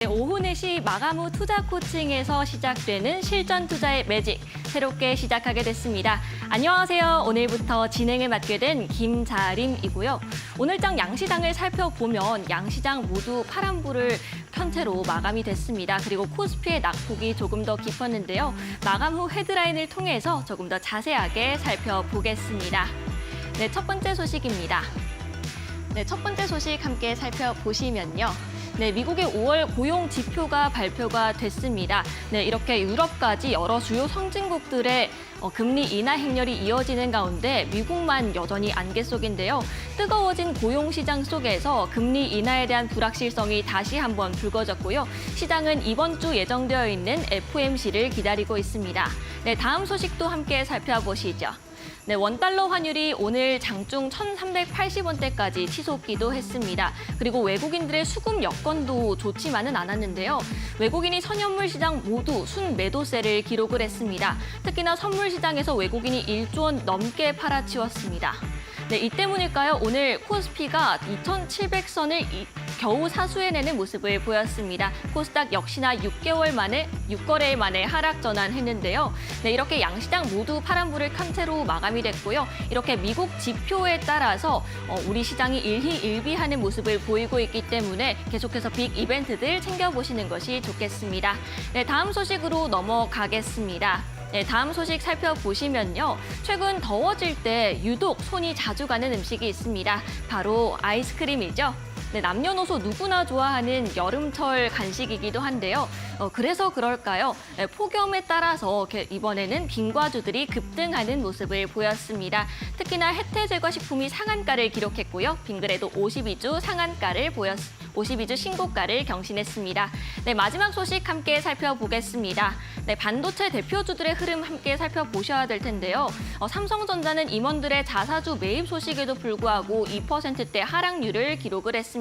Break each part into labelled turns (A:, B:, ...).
A: 네, 오후 4시 마감 후 투자 코칭에서 시작되는 실전 투자의 매직, 새롭게 시작하게 됐습니다. 안녕하세요. 오늘부터 진행을 맡게 된 김자림이고요. 오늘장 양시장을 살펴보면 양시장 모두 파란불을 켠 채로 마감이 됐습니다. 그리고 코스피의 낙폭이 조금 더 깊었는데요. 마감 후 헤드라인을 통해서 조금 더 자세하게 살펴보겠습니다. 네, 첫 번째 소식입니다. 네, 첫 번째 소식 함께 살펴보시면요. 네, 미국의 5월 고용 지표가 발표가 됐습니다. 네, 이렇게 유럽까지 여러 주요 선진국들의 금리 인하 행렬이 이어지는 가운데 미국만 여전히 안개 속인데요. 뜨거워진 고용 시장 속에서 금리 인하에 대한 불확실성이 다시 한번 불거졌고요. 시장은 이번 주 예정되어 있는 FOMC를 기다리고 있습니다. 네, 다음 소식도 함께 살펴보시죠. 네, 원달러 환율이 오늘 장중 1,380원대까지 치솟기도 했습니다. 그리고 외국인들의 수급 여건도 좋지만은 않았는데요. 외국인이 선현물 시장 모두 순매도세를 기록을 했습니다. 특히나 선물 시장에서 외국인이 1조 원 넘게 팔아치웠습니다. 네, 이 때문일까요? 오늘 코스피가 2,700선을 겨우 사수해내는 모습을 보였습니다. 코스닥 역시나 6거래일 만에 하락 전환했는데요. 네, 이렇게 양시장 모두 파란불을 켠 채로 마감이 됐고요. 이렇게 미국 지표에 따라서 우리 시장이 일희일비하는 모습을 보이고 있기 때문에 계속해서 빅 이벤트들 챙겨보시는 것이 좋겠습니다. 네, 다음 소식으로 넘어가겠습니다. 네, 다음 소식 살펴보시면요. 최근 더워질 때 유독 손이 자주 가는 음식이 있습니다. 바로 아이스크림이죠. 네, 남녀노소 누구나 좋아하는 여름철 간식이기도 한데요. 그래서 그럴까요? 네, 폭염에 따라서 이번에는 빙과주들이 급등하는 모습을 보였습니다. 특히나 혜태 제과 식품이 상한가를 기록했고요. 빙그레도 52주 상한가를 52주 신고가를 경신했습니다. 네, 마지막 소식 함께 살펴보겠습니다. 네, 반도체 대표주들의 흐름 함께 살펴보셔야 될 텐데요. 삼성전자는 임원들의 자사주 매입 소식에도 불구하고 2%대 하락률을 기록을 했습니다.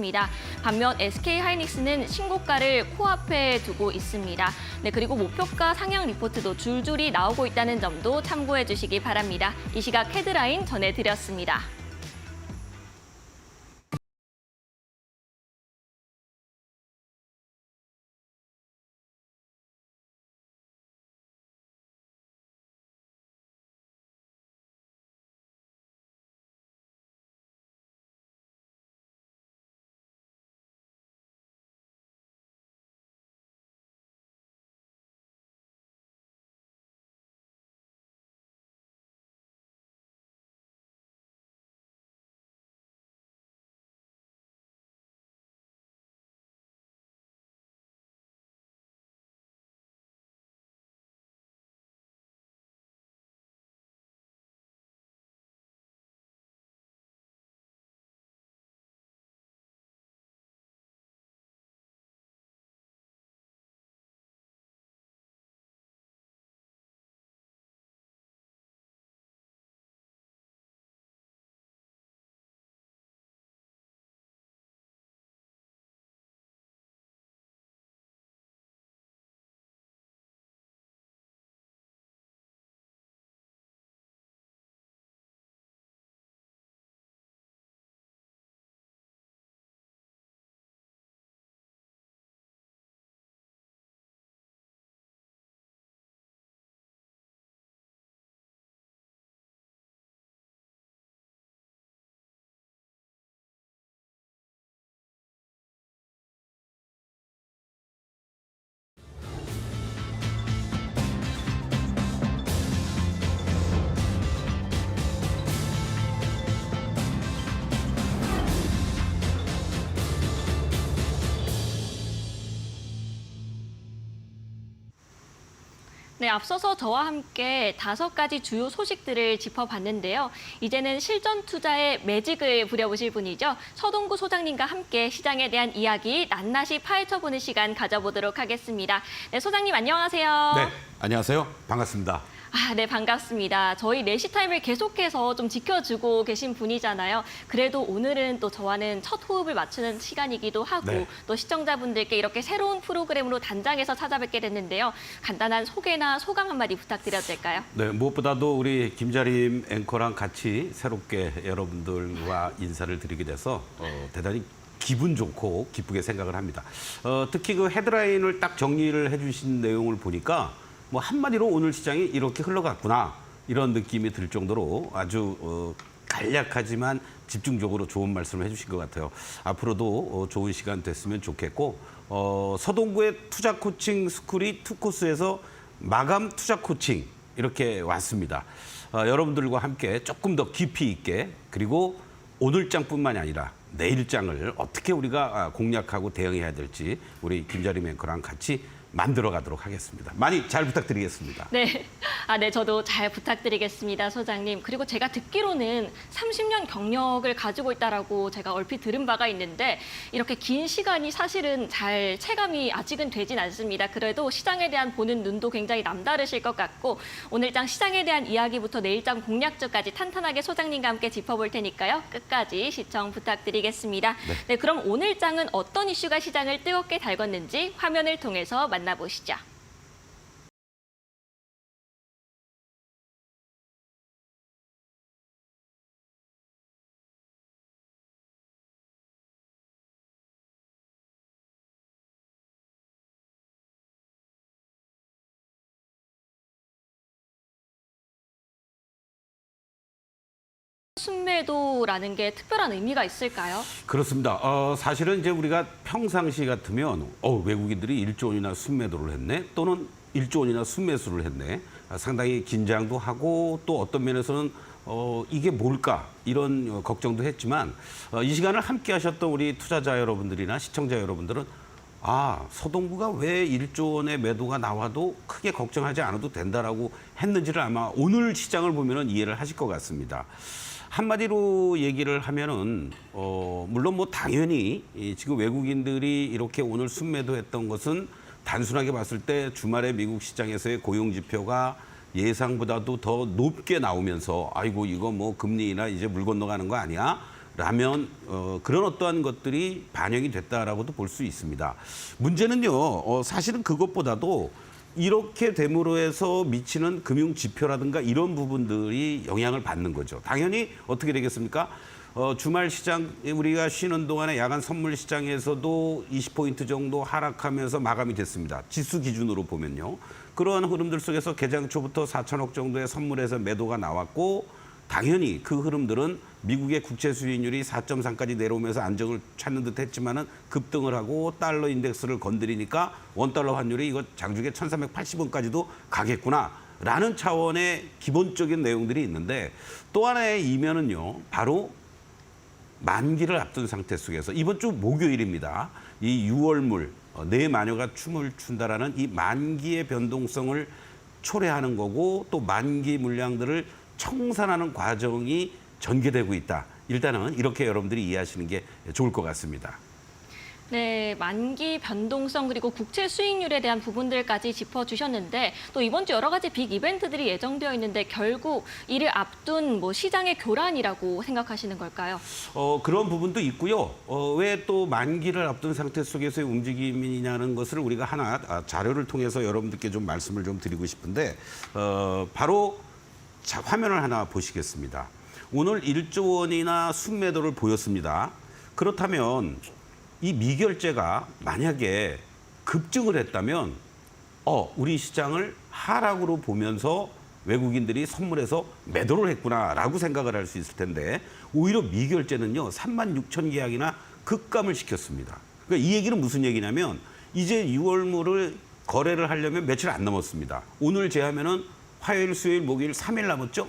A: 반면 SK하이닉스는 신고가를 코앞에 두고 있습니다. 네, 그리고 목표가 상향 리포트도 줄줄이 나오고 있다는 점도 참고해 주시기 바랍니다. 이 시각 헤드라인 전해드렸습니다. 네, 앞서서 저와 함께 5가지 주요 소식들을 짚어봤는데요. 이제는 실전 투자의 매직을 부려보실 분이죠. 서동구 소장님과 함께 시장에 대한 이야기 낱낱이 파헤쳐보는 시간 가져보도록 하겠습니다. 네, 소장님 안녕하세요.
B: 네, 안녕하세요. 반갑습니다.
A: 네, 반갑습니다. 저희 4시 타임을 계속해서 좀 지켜주고 계신 분이잖아요. 그래도 오늘은 또 저와는 첫 호흡을 맞추는 시간이기도 하고
B: 네.
A: 또 시청자분들께 이렇게 새로운 프로그램으로 단장해서 찾아뵙게 됐는데요. 간단한 소개나 소감 한마디 부탁드려도 될까요?
B: 네, 무엇보다도 우리 김자림 앵커랑 같이 새롭게 여러분들과 인사를 드리게 돼서 대단히 기분 좋고 기쁘게 생각을 합니다. 특히 그 헤드라인을 딱 정리를 해주신 내용을 보니까 뭐 한마디로 오늘 시장이 이렇게 흘러갔구나 이런 느낌이 들 정도로 아주 간략하지만 집중적으로 좋은 말씀을 해주신 것 같아요. 앞으로도 좋은 시간 됐으면 좋겠고 서동구의 투자 코칭 스쿨이 투코스에서 마감 투자 코칭 이렇게 왔습니다. 여러분들과 함께 조금 더 깊이 있게 그리고 오늘장뿐만이 아니라 내일장을 어떻게 우리가 공략하고 대응해야 될지 우리 김자림 앵커랑 같이 만들어 가도록 하겠습니다. 많이 잘 부탁드리겠습니다.
A: 네. 네, 저도 잘 부탁드리겠습니다, 소장님. 그리고 제가 듣기로는 30년 경력을 가지고 있다라고 제가 얼핏 들은 바가 있는데 이렇게 긴 시간이 사실은 잘 체감이 아직은 되진 않습니다. 그래도 시장에 대한 보는 눈도 굉장히 남다르실 것 같고 오늘장 시장에 대한 이야기부터 내일장 공략주까지 탄탄하게 소장님과 함께 짚어볼 테니까요. 끝까지 시청 부탁드리겠습니다. 네, 그럼 오늘장은 어떤 이슈가 시장을 뜨겁게 달궜는지 화면을 통해서 만나보시죠. 순매도라는 게 특별한 의미가 있을까요?
B: 그렇습니다. 사실은 이제 우리가 평상시 같으면 외국인들이 1조 원이나 순매도를 했네 또는 1조 원이나 순매수를 했네 상당히 긴장도 하고 또 어떤 면에서는 이게 뭘까 이런 걱정도 했지만 이 시간을 함께 하셨던 우리 투자자 여러분들이나 시청자 여러분들은 서동구가 왜 1조 원의 매도가 나와도 크게 걱정하지 않아도 된다라고 했는지를 아마 오늘 시장을 보면은 이해를 하실 것 같습니다. 한마디로 얘기를 하면은 물론 뭐 당연히 지금 외국인들이 이렇게 오늘 순매도했던 것은 단순하게 봤을 때 주말에 미국 시장에서의 고용 지표가 예상보다도 더 높게 나오면서 아이고 이거 뭐 금리나 이제 물 건너가는 거 아니야? 라면 그런 어떠한 것들이 반영이 됐다라고도 볼 수 있습니다. 문제는요. 사실은 그것보다도 이렇게 됨으로 해서 미치는 금융 지표라든가 이런 부분들이 영향을 받는 거죠. 당연히 어떻게 되겠습니까? 주말 시장 우리가 쉬는 동안에 야간 선물 시장에서도 20포인트 정도 하락하면서 마감이 됐습니다. 지수 기준으로 보면요. 그러한 흐름들 속에서 개장 초부터 4천억 정도의 선물에서 매도가 나왔고 당연히 그 흐름들은 미국의 국채 수익률이 4.3까지 내려오면서 안정을 찾는 듯 했지만은 급등을 하고 달러 인덱스를 건드리니까 원달러 환율이 이거 장중에 1380원까지도 가겠구나라는 차원의 기본적인 내용들이 있는데 또 하나의 이면은요. 바로 만기를 앞둔 상태 속에서 이번 주 목요일입니다. 이 6월물 내 마녀가 춤을 춘다라는 이 만기의 변동성을 초래하는 거고 또 만기 물량들을 청산하는 과정이 전개되고 있다. 일단은 이렇게 여러분들이 이해하시는 게 좋을 것 같습니다.
A: 네, 만기 변동성 그리고 국채 수익률에 대한 부분들까지 짚어주셨는데 또 이번 주 여러 가지 빅 이벤트들이 예정되어 있는데 결국 이를 앞둔 시장의 교란이라고 생각하시는 걸까요?
B: 그런 부분도 있고요. 왜 또 만기를 앞둔 상태 속에서의 움직임이냐는 것을 우리가 하나 자료를 통해서 여러분들께 좀 말씀을 좀 드리고 싶은데 바로 자, 화면을 하나 보시겠습니다. 오늘 1조 원이나 순매도를 보였습니다. 그렇다면 이 미결제가 만약에 급증을 했다면 우리 시장을 하락으로 보면서 외국인들이 선물해서 매도를 했구나라고 생각을 할 수 있을 텐데 오히려 미결제는요. 36,000 계약이나 급감을 시켰습니다. 그러니까 이 얘기는 무슨 얘기냐면 이제 6월물을 거래를 하려면 며칠 안 남았습니다. 오늘 제하면은 화요일, 수요일, 목요일 3일 남았죠?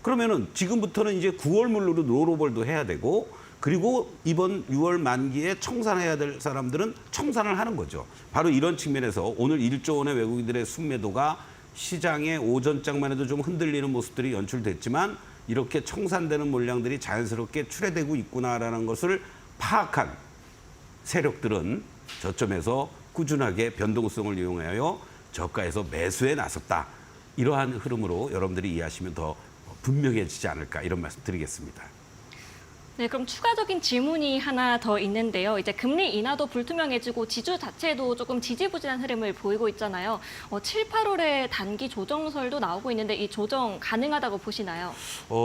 B: 그러면은 지금부터는 이제 9월물로 롤오버도 해야 되고 그리고 이번 6월 만기에 청산해야 될 사람들은 청산을 하는 거죠. 바로 이런 측면에서 오늘 1조 원의 외국인들의 순매도가 시장의 오전장만 해도 좀 흔들리는 모습들이 연출됐지만 이렇게 청산되는 물량들이 자연스럽게 출회되고 있구나라는 것을 파악한 세력들은 저점에서 꾸준하게 변동성을 이용하여 저가에서 매수에 나섰다. 이러한 흐름으로 여러분들이 이해하시면 더 분명해지지 않을까 이런 말씀 드리겠습니다.
A: 네, 그럼 추가적인 질문이 하나 더 있는데요. 이제 금리 인하도 불투명해지고 지주 자체도 조금 지지부진한 흐름을 보이고 있잖아요. 7, 8월에 단기 조정설도 나오고 있는데 이 조정 가능하다고 보시나요?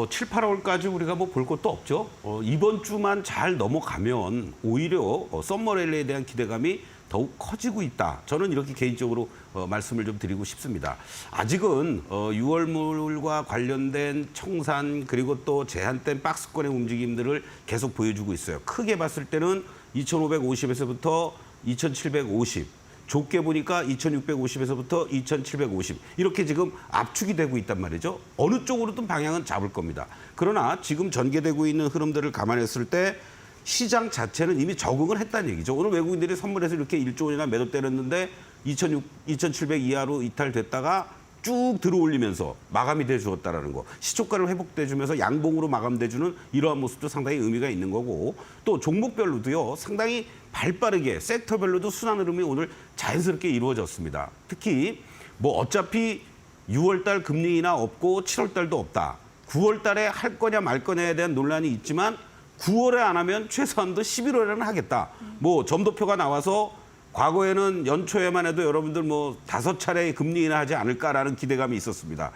B: 7, 8월까지 우리가 뭐 볼 것도 없죠. 이번 주만 잘 넘어가면 오히려 썸머랠리에 대한 기대감이 더욱 커지고 있다. 저는 이렇게 개인적으로 말씀을 좀 드리고 싶습니다. 아직은 6월물과 관련된 청산 그리고 또 제한된 박스권의 움직임들을 계속 보여주고 있어요. 크게 봤을 때는 2,550에서부터 2,750, 좁게 보니까 2,650에서부터 2,750 이렇게 지금 압축이 되고 있단 말이죠. 어느 쪽으로든 방향은 잡을 겁니다. 그러나 지금 전개되고 있는 흐름들을 감안했을 때 시장 자체는 이미 적응을 했다는 얘기죠. 오늘 외국인들이 선물해서 이렇게 1조 원이나 매도 때렸는데 2,700 이하로 이탈됐다가 쭉 들어올리면서 마감이 돼 주었다라는 거. 시초가를 회복돼 주면서 양봉으로 마감돼 주는 이러한 모습도 상당히 의미가 있는 거고 또 종목별로도요. 상당히 발빠르게 섹터별로도 순환 흐름이 오늘 자연스럽게 이루어졌습니다. 특히 뭐 어차피 6월 달 금리 인하 없고 7월 달도 없다. 9월 달에 할 거냐 말 거냐에 대한 논란이 있지만 9월에 안 하면 최소한도 11월에는 하겠다. 뭐 점도표가 나와서 과거에는 연초에만 해도 여러분들 뭐 5차례 금리 인하하지 않을까라는 기대감이 있었습니다.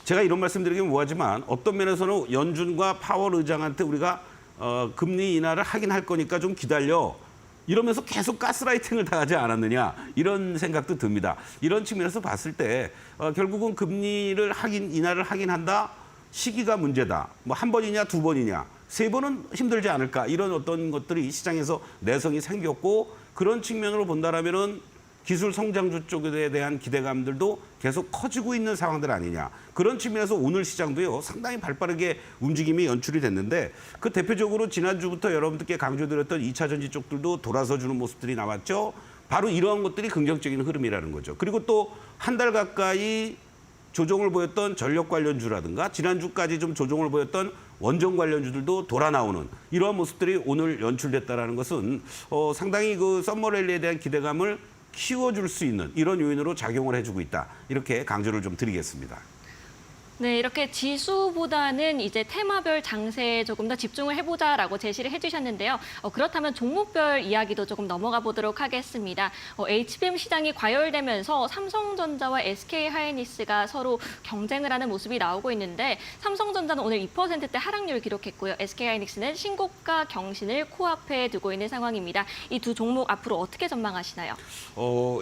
B: 제가 이런 말씀드리긴 뭐하지만 어떤 면에서는 연준과 파월 의장한테 우리가 금리 인하를 하긴 할 거니까 좀 기다려. 이러면서 계속 가스라이팅을 당하지 않았느냐 이런 생각도 듭니다. 이런 측면에서 봤을 때 결국은 금리를 인하를 하긴 한다. 시기가 문제다. 뭐 한 번이냐 두 번이냐. 3번은 힘들지 않을까 이런 어떤 것들이 시장에서 내성이 생겼고 그런 측면으로 본다라면은 기술 성장주 쪽에 대한 기대감들도 계속 커지고 있는 상황들 아니냐 그런 측면에서 오늘 시장도요 상당히 발빠르게 움직임이 연출이 됐는데 그 대표적으로 지난주부터 여러분들께 강조드렸던 2차 전지 쪽들도 돌아서주는 모습들이 나왔죠. 바로 이러한 것들이 긍정적인 흐름이라는 거죠. 그리고 또 한 달 가까이 조정을 보였던 전력 관련주라든가 지난주까지 좀 조정을 보였던 원전 관련주들도 돌아 나오는 이러한 모습들이 오늘 연출됐다라는 것은 상당히 그 썸머랠리에 대한 기대감을 키워줄 수 있는 이런 요인으로 작용을 해주고 있다. 이렇게 강조를 좀 드리겠습니다.
A: 네, 이렇게 지수보다는 이제 테마별 장세에 조금 더 집중을 해보자라고 제시를 해주셨는데요. 그렇다면 종목별 이야기도 조금 넘어가 보도록 하겠습니다. HBM 시장이 과열되면서 삼성전자와 SK하이닉스가 서로 경쟁을 하는 모습이 나오고 있는데 삼성전자는 오늘 2%대 하락률을 기록했고요. SK하이닉스는 신고가 경신을 코앞에 두고 있는 상황입니다. 이 두 종목 앞으로 어떻게 전망하시나요?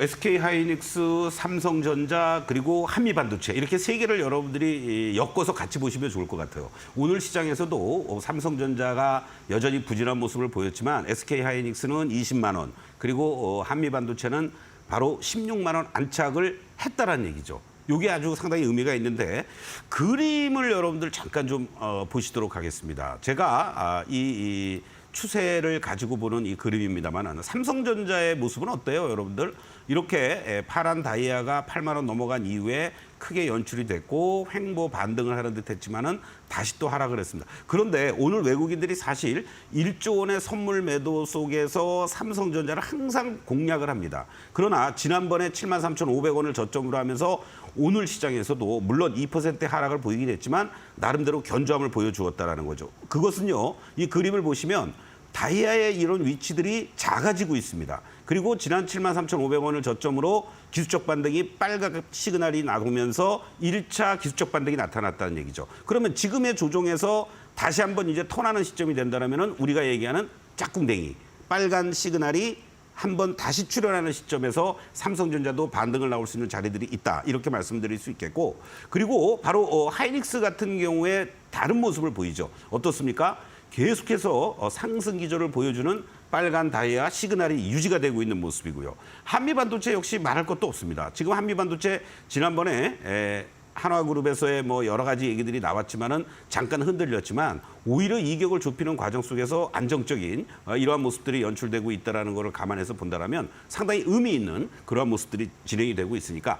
B: SK하이닉스, 삼성전자 그리고 한미반도체 이렇게 세 개를 여러분들이 엮어서 같이 보시면 좋을 것 같아요. 오늘 시장에서도 삼성전자가 여전히 부진한 모습을 보였지만 SK하이닉스는 20만 원 그리고 한미반도체는 바로 16만 원 안착을 했다라는 얘기죠. 이게 아주 상당히 의미가 있는데 그림을 여러분들 잠깐 좀 보시도록 하겠습니다. 제가 이 추세를 가지고 보는 이 그림입니다만 삼성전자의 모습은 어때요, 여러분들? 이렇게 파란 다이아가 8만 원 넘어간 이후에 크게 연출이 됐고 횡보 반등을 하는 듯 했지만은 다시 또 하락을 했습니다. 그런데 오늘 외국인들이 사실 1조 원의 선물 매도 속에서 삼성전자를 항상 공략을 합니다. 그러나 지난번에 73,500원을 저점으로 하면서 오늘 시장에서도 물론 2%의 하락을 보이긴 했지만 나름대로 견조함을 보여주었다라는 거죠. 그것은요. 이 그림을 보시면 다이아의 이런 위치들이 작아지고 있습니다. 그리고 지난 73,500원을 저점으로 기술적 반등이 빨간 시그널이 나오면서 1차 기술적 반등이 나타났다는 얘기죠. 그러면 지금의 조정에서 다시 한번 이제 턴하는 시점이 된다면 우리가 얘기하는 짝꿍댕이, 빨간 시그널이 한번 다시 출현하는 시점에서 삼성전자도 반등을 나올 수 있는 자리들이 있다. 이렇게 말씀드릴 수 있겠고 그리고 바로 하이닉스 같은 경우에 다른 모습을 보이죠. 어떻습니까? 계속해서 상승 기조를 보여주는 빨간 다이아 시그널이 유지가 되고 있는 모습이고요. 한미반도체 역시 말할 것도 없습니다. 지금 한미반도체 지난번에 한화그룹에서의 뭐 여러 가지 얘기들이 나왔지만은 잠깐 흔들렸지만 오히려 이격을 좁히는 과정 속에서 안정적인 이러한 모습들이 연출되고 있다는 것을 감안해서 본다면 상당히 의미 있는 그러한 모습들이 진행이 되고 있으니까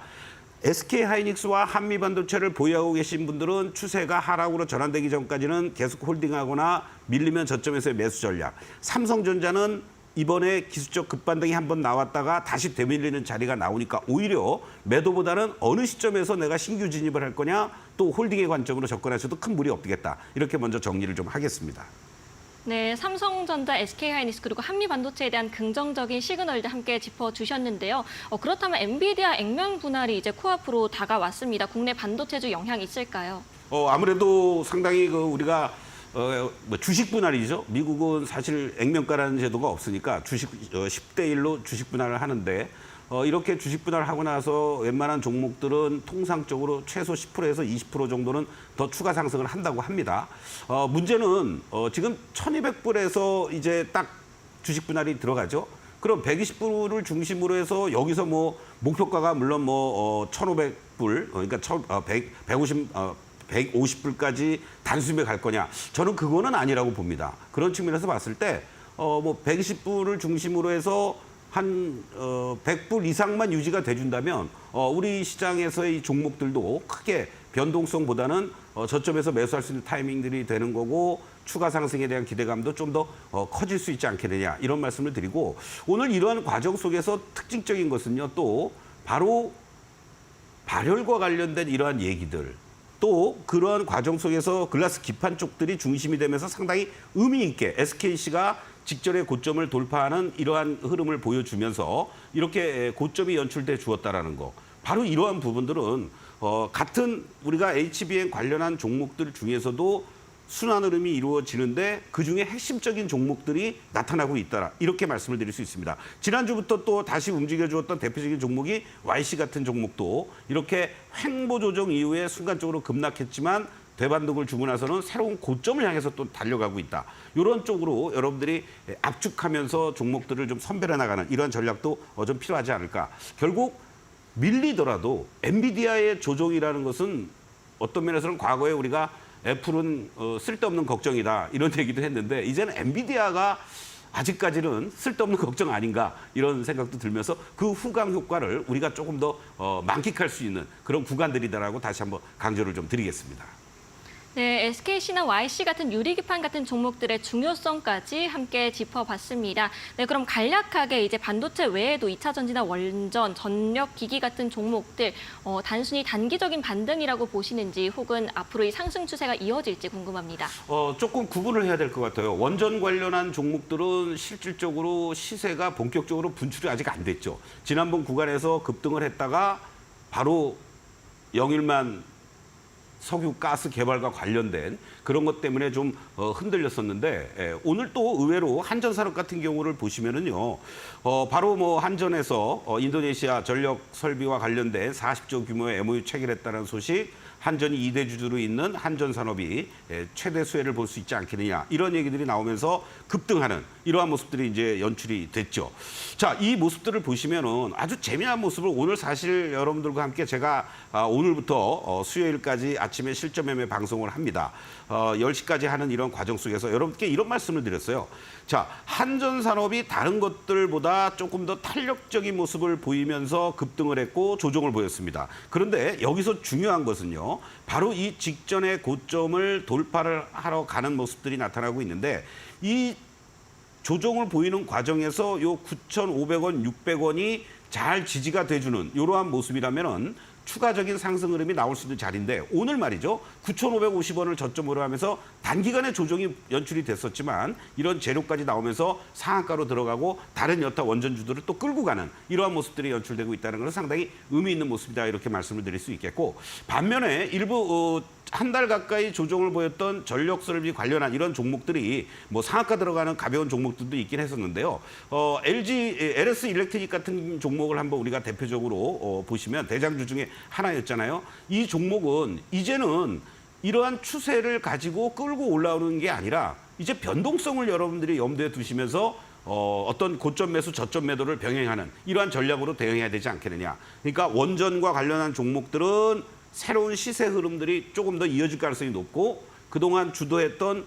B: SK하이닉스와 한미반도체를 보유하고 계신 분들은 추세가 하락으로 전환되기 전까지는 계속 홀딩하거나 밀리면 저점에서의 매수 전략. 삼성전자는 이번에 기술적 급반등이 한번 나왔다가 다시 되밀리는 자리가 나오니까 오히려 매도보다는 어느 시점에서 내가 신규 진입을 할 거냐 또 홀딩의 관점으로 접근하셔도 큰 무리 없겠다. 이렇게 먼저 정리를 좀 하겠습니다.
A: 네, 삼성전자, SK하이닉스 그리고 한미반도체에 대한 긍정적인 시그널들 함께 짚어주셨는데요. 그렇다면 엔비디아 액면 분할이 이제 코앞으로 다가왔습니다. 국내 반도체주 영향 있을까요?
B: 아무래도 상당히 우리가 주식 분할이죠. 미국은 사실 액면가라는 제도가 없으니까 주식 10대 1로 주식 분할을 하는데 이렇게 주식 분할을 하고 나서 웬만한 종목들은 통상적으로 최소 10%에서 20% 정도는 더 추가 상승을 한다고 합니다. 문제는 지금 1,200불에서 이제 딱 주식 분할이 들어가죠. 그럼 120불을 중심으로 해서 여기서 뭐 목표가가 물론 1,500불 그러니까 150불까지 단숨에 갈 거냐? 저는 그거는 아니라고 봅니다. 그런 측면에서 봤을 때 120불을 중심으로 해서 한 100불 이상만 유지가 돼준다면 우리 시장에서의 이 종목들도 크게 변동성보다는 저점에서 매수할 수 있는 타이밍들이 되는 거고 추가 상승에 대한 기대감도 좀 더 커질 수 있지 않겠느냐 이런 말씀을 드리고 오늘 이러한 과정 속에서 특징적인 것은요 또 바로 발열과 관련된 이러한 얘기들 또 그러한 과정 속에서 글라스 기판 쪽들이 중심이 되면서 상당히 의미 있게 SKC가 직전의 고점을 돌파하는 이러한 흐름을 보여주면서 이렇게 고점이 연출돼 주었다라는 거. 바로 이러한 부분들은 같은 우리가 HBM 관련한 종목들 중에서도 순환 흐름이 이루어지는데 그중에 핵심적인 종목들이 나타나고 있다. 이렇게 말씀을 드릴 수 있습니다. 지난주부터 또 다시 움직여주었던 대표적인 종목이 YC 같은 종목도 이렇게 횡보 조정 이후에 순간적으로 급락했지만 대반등을 주고 나서는 새로운 고점을 향해서 또 달려가고 있다. 이런 쪽으로 여러분들이 압축하면서 종목들을 좀 선별해 나가는 이런 전략도 좀 필요하지 않을까. 결국 밀리더라도 엔비디아의 조정이라는 것은 어떤 면에서는 과거에 우리가 애플은 쓸데없는 걱정이다 이런 얘기도 했는데 이제는 엔비디아가 아직까지는 쓸데없는 걱정 아닌가 이런 생각도 들면서 그 후광 효과를 우리가 조금 더 만끽할 수 있는 그런 구간들이다라고 다시 한번 강조를 좀 드리겠습니다.
A: 네, SKC나 YC 같은 유리기판 같은 종목들의 중요성까지 함께 짚어봤습니다. 네, 그럼 간략하게 이제 반도체 외에도 2차 전지나 원전, 전력 기기 같은 종목들 단순히 단기적인 반등이라고 보시는지 혹은 앞으로 이 상승 추세가 이어질지 궁금합니다.
B: 조금 구분을 해야 될 것 같아요. 원전 관련한 종목들은 실질적으로 시세가 본격적으로 분출이 아직 안 됐죠. 지난번 구간에서 급등을 했다가 바로 영일만 석유 가스 개발과 관련된 그런 것 때문에 좀 흔들렸었는데 오늘 또 의외로 한전산업 같은 경우를 보시면은요 바로 뭐 한전에서 인도네시아 전력 설비와 관련된 40조 규모의 MOU 체결했다는 소식 한전이 2대 주주로 있는 한전산업이 최대 수혜를 볼 수 있지 않겠느냐 이런 얘기들이 나오면서 급등하는 이러한 모습들이 이제 연출이 됐죠. 자, 이 모습들을 보시면은 아주 재미난 모습을 오늘 사실 여러분들과 함께 제가 오늘부터 수요일까지 아침에 실전 매매 방송을 합니다. 10시까지 하는 이런 과정 속에서 여러분께 이런 말씀을 드렸어요. 자, 한전산업이 다른 것들보다 조금 더 탄력적인 모습을 보이면서 급등을 했고 조정을 보였습니다. 그런데 여기서 중요한 것은요. 바로 이 직전의 고점을 돌파를 하러 가는 모습들이 나타나고 있는데 이 조정을 보이는 과정에서 요 9,500원, 600원이 잘 지지가 돼주는 이러한 모습이라면은 추가적인 상승 흐름이 나올 수 있는 자리인데 오늘 말이죠. 9,550원을 저점으로 하면서 단기간에 조정이 연출이 됐었지만 이런 재료까지 나오면서 상한가로 들어가고 다른 여타 원전주들을 또 끌고 가는 이러한 모습들이 연출되고 있다는 것은 상당히 의미 있는 모습이다 이렇게 말씀을 드릴 수 있겠고 반면에 일부 한 달 가까이 조정을 보였던 전력 설비 관련한 이런 종목들이 뭐 상한가 들어가는 가벼운 종목들도 있긴 했었는데요. LS 일렉트릭 같은 종목을 한번 우리가 대표적으로 보시면 대장주 중에 하나였잖아요. 이 종목은 이제는 이러한 추세를 가지고 끌고 올라오는 게 아니라 이제 변동성을 여러분들이 염두에 두시면서 어떤 고점 매수, 저점 매도를 병행하는 이러한 전략으로 대응해야 되지 않겠느냐. 그러니까 원전과 관련한 종목들은 새로운 시세 흐름들이 조금 더 이어질 가능성이 높고 그동안 주도했던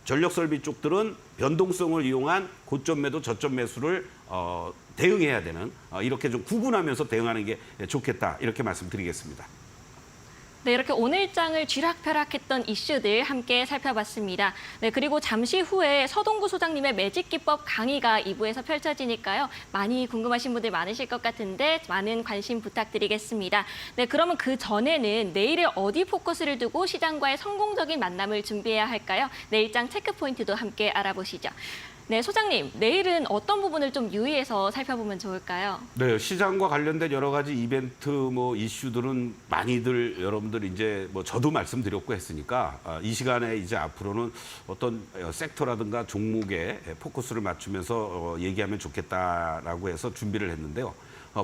B: 전력설비 쪽들은 변동성을 이용한 고점 매도, 저점 매수를 대응해야 되는 이렇게 좀 구분하면서 대응하는 게 좋겠다 이렇게 말씀드리겠습니다.
A: 네, 이렇게 오늘장을 쥐락펴락했던 이슈들 함께 살펴봤습니다. 네, 그리고 잠시 후에 서동구 소장님의 매직 기법 강의가 2부에서 펼쳐지니까요. 많이 궁금하신 분들 많으실 것 같은데 많은 관심 부탁드리겠습니다. 네, 그러면 그 전에는 내일에 어디 포커스를 두고 시장과의 성공적인 만남을 준비해야 할까요? 내일장 체크 포인트도 함께 알아보시죠. 네, 소장님, 내일은 어떤 부분을 좀 유의해서 살펴보면 좋을까요?
B: 네, 시장과 관련된 여러 가지 이벤트 이슈들은 많이들 여러분들 이제 저도 말씀드렸고 했으니까 이 시간에 이제 앞으로는 어떤 섹터라든가 종목에 포커스를 맞추면서 얘기하면 좋겠다라고 해서 준비를 했는데요.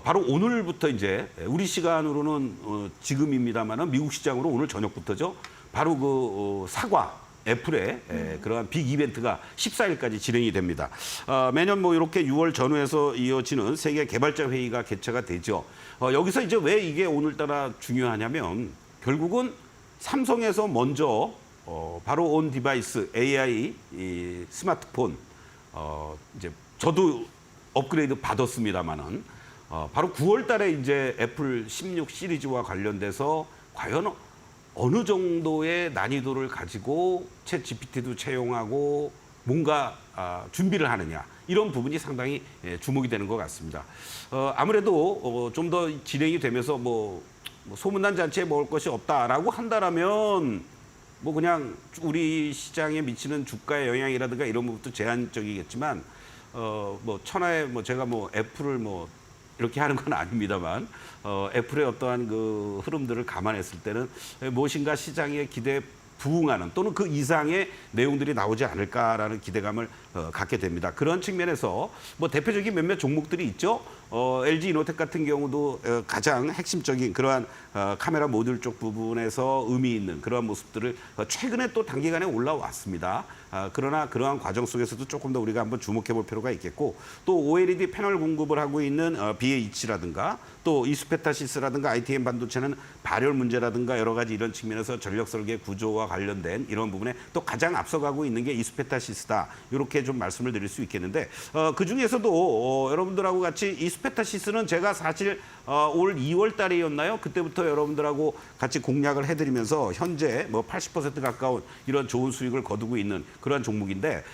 B: 바로 오늘부터 이제 우리 시간으로는 지금입니다만은 미국 시장으로 오늘 저녁부터죠. 바로 그 사과. 애플의 그러한 빅 이벤트가 14일까지 진행이 됩니다. 매년 이렇게 6월 전후에서 이어지는 세계 개발자 회의가 개최가 되죠. 여기서 이제 왜 이게 오늘따라 중요하냐면 결국은 삼성에서 먼저 바로 온 디바이스 AI 이 스마트폰 이제 저도 업그레이드 받았습니다만은 바로 9월달에 이제 애플 16 시리즈와 관련돼서 과연 어느 정도의 난이도를 가지고 챗 GPT도 채용하고 뭔가 준비를 하느냐 이런 부분이 상당히 주목이 되는 것 같습니다. 아무래도 좀 더 진행이 되면서 소문난 잔치에 먹을 것이 없다라고 한다라면 그냥 우리 시장에 미치는 주가의 영향이라든가 이런 부분도 제한적이겠지만 천하에 제가 애플을 이렇게 하는 건 아닙니다만 애플의 어떠한 그 흐름들을 감안했을 때는 무엇인가 시장의 기대에 부응하는 또는 그 이상의 내용들이 나오지 않을까라는 기대감을 갖게 됩니다. 그런 측면에서 대표적인 몇몇 종목들이 있죠. LG 이노텍 같은 경우도 가장 핵심적인 그러한 카메라 모듈 쪽 부분에서 의미 있는 그러한 모습들을 최근에 또 단기간에 올라왔습니다. 그러나 그러한 과정 속에서도 조금 더 우리가 한번 주목해 볼 필요가 있겠고 또 OLED 패널 공급을 하고 있는 BH라든가 또 이스페타시스라든가 ITM 반도체는 발열 문제라든가 여러 가지 이런 측면에서 전력 설계 구조와 관련된 이런 부분에 또 가장 앞서가고 있는 게 이스페타시스다. 이렇게 좀 말씀을 드릴 수 있겠는데 그중에서도 여러분들하고 같이 이스페타시스는 제가 사실 올 2월 달이었나요? 그때부터 여러분들하고 같이 공략을 해드리면서 현재 80% 가까운 이런 좋은 수익을 거두고 있는 그러한 종목인데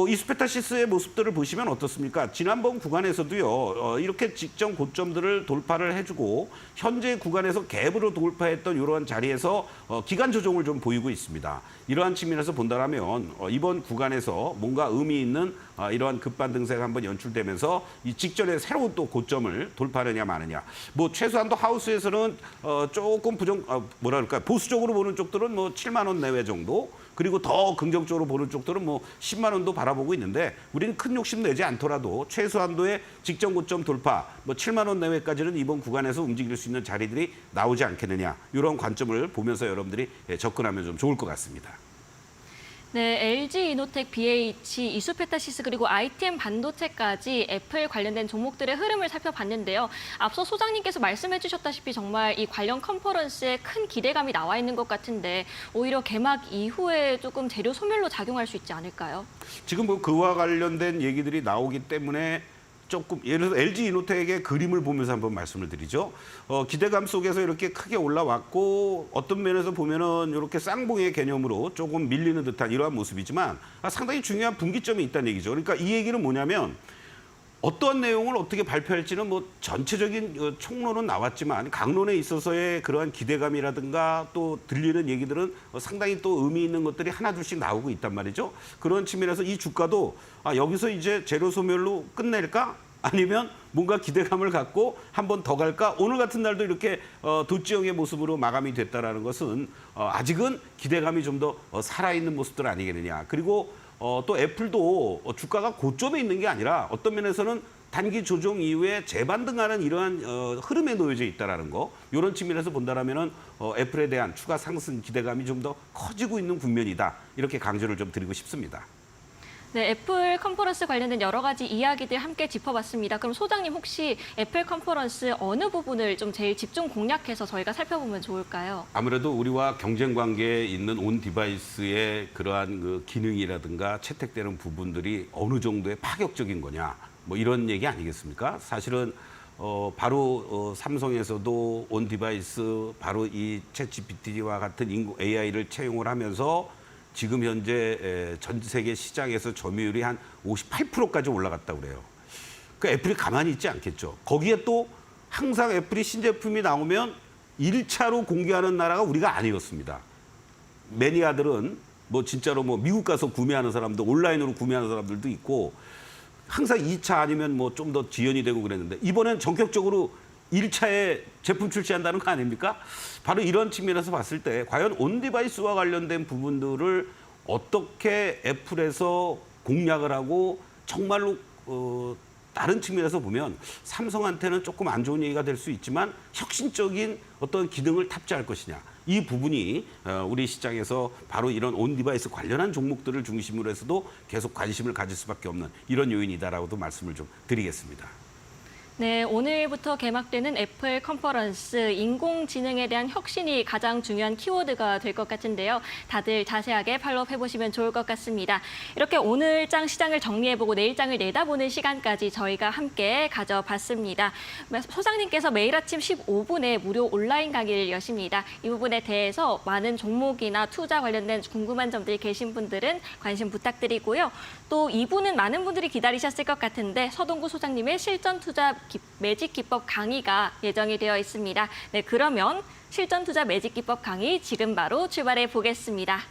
B: 이스페타시스의 모습들을 보시면 어떻습니까? 지난번 구간에서도요 이렇게 직전 고점들을 돌파를 해주고 현재 구간에서 갭으로 돌파했던 이러한 자리에서 기간 조정을 좀 보이고 있습니다. 이러한 측면에서 본다면 이번 구간에서 뭔가 의미 있는 이러한 급반등세가 한번 연출되면서 이 직전에 새로운 또 고점을 돌파하느냐 마느냐. 최소한도 하우스에서는 조금 보수적으로 보는 쪽들은 7만 원 내외 정도. 그리고 더 긍정적으로 보는 쪽들은 10만 원도 바라보고 있는데 우리는 큰 욕심 내지 않더라도 최소한도의 직전 고점 돌파 7만 원 내외까지는 이번 구간에서 움직일 수 있는 자리들이 나오지 않겠느냐 이런 관점을 보면서 여러분들이 접근하면 좀 좋을 것 같습니다.
A: 네, LG 이노텍, BH, 이스페타시스 그리고 ITM 반도체까지 애플 관련된 종목들의 흐름을 살펴봤는데요. 앞서 소장님께서 말씀해 주셨다시피 정말 이 관련 컨퍼런스에 큰 기대감이 나와 있는 것 같은데 오히려 개막 이후에 조금 재료 소멸로 작용할 수 있지 않을까요?
B: 지금 그와 관련된 얘기들이 나오기 때문에 조금 예를 들어서 LG 이노텍의 그림을 보면서 한번 말씀을 드리죠. 기대감 속에서 이렇게 크게 올라왔고 어떤 면에서 보면은 이렇게 쌍봉의 개념으로 조금 밀리는 듯한 이러한 모습이지만 상당히 중요한 분기점이 있다는 얘기죠. 그러니까 이 얘기는 뭐냐면 어떠한 내용을 어떻게 발표할지는 전체적인 총론은 나왔지만 강론에 있어서의 그러한 기대감이라든가 또 들리는 얘기들은 상당히 또 의미 있는 것들이 하나둘씩 나오고 있단 말이죠. 그런 측면에서 이 주가도 여기서 이제 재료 소멸로 끝낼까? 아니면 뭔가 기대감을 갖고 한 번 더 갈까? 오늘 같은 날도 이렇게 도지형의 모습으로 마감이 됐다라는 것은 아직은 기대감이 좀 더 살아있는 모습들 아니겠느냐. 그리고 또 애플도 주가가 고점에 있는 게 아니라 어떤 면에서는 단기 조정 이후에 재반등하는 이러한 흐름에 놓여져 있다라는 거. 이런 측면에서 본다라면은 애플에 대한 추가 상승 기대감이 좀 더 커지고 있는 국면이다. 이렇게 강조를 좀 드리고 싶습니다.
A: 네, 애플 컨퍼런스 관련된 여러 가지 이야기들 함께 짚어봤습니다. 그럼 소장님 혹시 애플 컨퍼런스 어느 부분을 좀 제일 집중 공략해서 저희가 살펴보면 좋을까요?
B: 아무래도 우리와 경쟁 관계에 있는 온 디바이스의 그러한 그 기능이라든가 채택되는 부분들이 어느 정도의 파격적인 거냐, 이런 얘기 아니겠습니까? 사실은 바로 삼성에서도 온 디바이스 바로 이 챗GPT와 같은 인공 AI를 채용을 하면서 지금 현재 전 세계 시장에서 점유율이 한 58%까지 올라갔다고 그래요. 그 애플이 가만히 있지 않겠죠. 거기에 또 항상 애플이 신제품이 나오면 1차로 공개하는 나라가 우리가 아니었습니다. 매니아들은 뭐 진짜로 뭐 미국 가서 구매하는 사람도 온라인으로 구매하는 사람들도 있고 항상 2차 아니면 뭐 좀 더 지연이 되고 그랬는데 이번엔 전격적으로 1차에 제품 출시한다는 거 아닙니까? 바로 이런 측면에서 봤을 때 과연 온디바이스와 관련된 부분들을 어떻게 애플에서 공략을 하고 정말로 다른 측면에서 보면 삼성한테는 조금 안 좋은 얘기가 될 수 있지만 혁신적인 어떤 기능을 탑재할 것이냐. 이 부분이 우리 시장에서 바로 이런 온디바이스 관련한 종목들을 중심으로 해서도 계속 관심을 가질 수밖에 없는 이런 요인이다라고도 말씀을 좀 드리겠습니다.
A: 네, 오늘부터 개막되는 애플 컨퍼런스, 인공지능에 대한 혁신이 가장 중요한 키워드가 될 것 같은데요. 다들 자세하게 팔로우해보시면 좋을 것 같습니다. 이렇게 오늘장 시장을 정리해보고 내일장을 내다보는 시간까지 저희가 함께 가져봤습니다. 소장님께서 매일 아침 15분에 무료 온라인 강의를 여십니다. 이 부분에 대해서 많은 종목이나 투자 관련된 궁금한 점들이 계신 분들은 관심 부탁드리고요. 또 2부는 많은 분들이 기다리셨을 것 같은데 서동구 소장님의 실전 투자 매직 기법 강의가 예정이 되어 있습니다. 네, 그러면 실전 투자 매직 기법 강의 지금 바로 출발해 보겠습니다.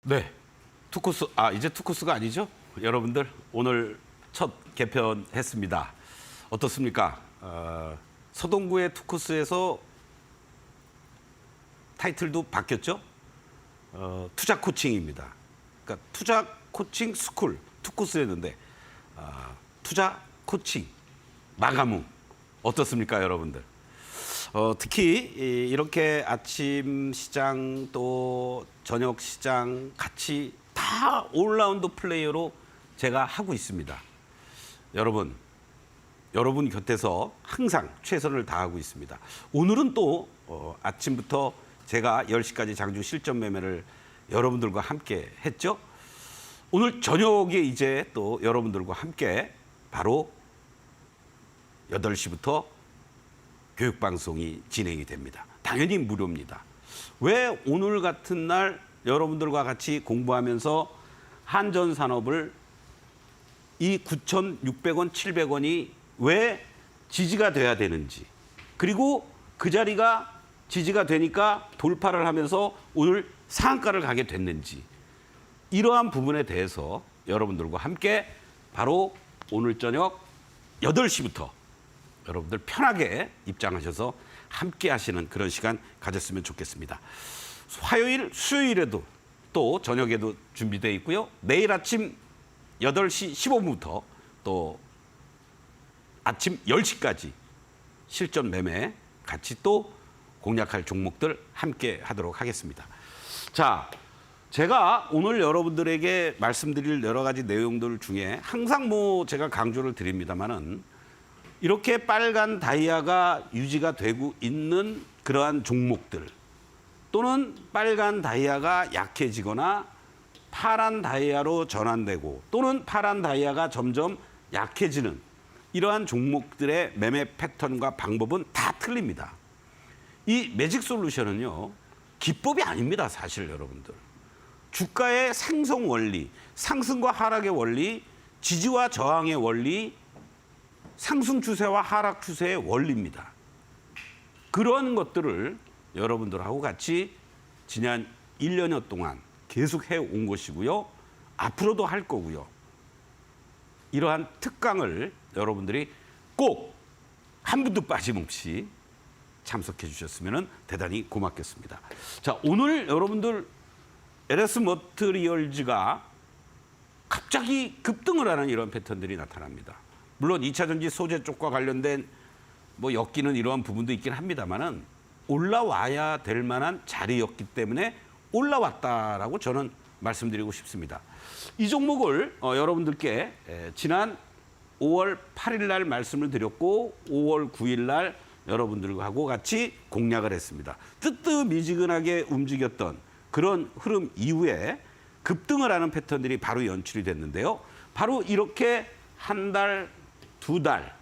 B: 네, 투코스, 이제 투코스가 아니죠? 여러분들 오늘 첫 개편했습니다. 어떻습니까? 서동구의 투코스에서 타이틀도 바뀌었죠? 투자 코칭입니다. 그러니까 투자 코칭 스쿨, 투코스였는데 투자 코칭, 마가무 어떻습니까, 여러분들? 특히 이렇게 아침 시장 또 저녁 시장 같이 다 올라운드 플레이어로 제가 하고 있습니다. 여러분 곁에서 항상 최선을 다하고 있습니다. 오늘은 또 아침부터 제가 10시까지 장중 실전 매매를 여러분들과 함께 했죠. 오늘 저녁에 이제 또 여러분들과 함께 바로 8시부터 교육방송이 진행이 됩니다. 당연히 무료입니다. 왜 오늘 같은 날 여러분들과 같이 공부하면서 한전산업을 이 9,600원, 700원이 왜 지지가 돼야 되는지, 그리고 그 자리가 지지가 되니까 돌파를 하면서 오늘 상한가를 가게 됐는지, 이러한 부분에 대해서 여러분들과 함께 바로 오늘 저녁 8시부터 여러분들 편하게 입장하셔서 함께 하시는 그런 시간 가졌으면 좋겠습니다. 화요일, 수요일에도 또 저녁에도 준비되어 있고요. 내일 아침 8시 15분부터 또 아침 10시까지 실전 매매 같이 또 공략할 종목들 함께 하도록 하겠습니다. 자, 제가 오늘 여러분들에게 말씀드릴 여러 가지 내용들 중에 항상 제가 강조를 드립니다만은 이렇게 빨간 다이아가 유지가 되고 있는 그러한 종목들 또는 빨간 다이아가 약해지거나 파란 다이아로 전환되고 또는 파란 다이아가 점점 약해지는 이러한 종목들의 매매 패턴과 방법은 다 틀립니다. 이 매직 솔루션은요, 기법이 아닙니다, 사실 여러분들. 주가의 생성 원리, 상승과 하락의 원리, 지지와 저항의 원리, 상승 추세와 하락 추세의 원리입니다. 그런 것들을 여러분들하고 같이 지난 1년여 동안 계속 해온 것이고요. 앞으로도 할 거고요. 이러한 특강을 여러분들이 꼭 한 분도 빠짐없이 참석해 주셨으면 대단히 고맙겠습니다. 자, 오늘 여러분들 LS 머트리얼즈가 갑자기 급등을 하는 이런 패턴들이 나타납니다. 물론 2차 전지 소재 쪽과 관련된 엮이는 이러한 부분도 있긴 합니다만은 올라와야 될 만한 자리였기 때문에 올라왔다라고 저는 말씀드리고 싶습니다. 이 종목을 여러분들께 지난 5월 8일 날 말씀을 드렸고 5월 9일 날 여러분들하고 같이 공략을 했습니다. 뜨뜻미지근하게 움직였던 그런 흐름 이후에 급등을 하는 패턴들이 바로 연출이 됐는데요. 바로 이렇게 한 달, 두 달,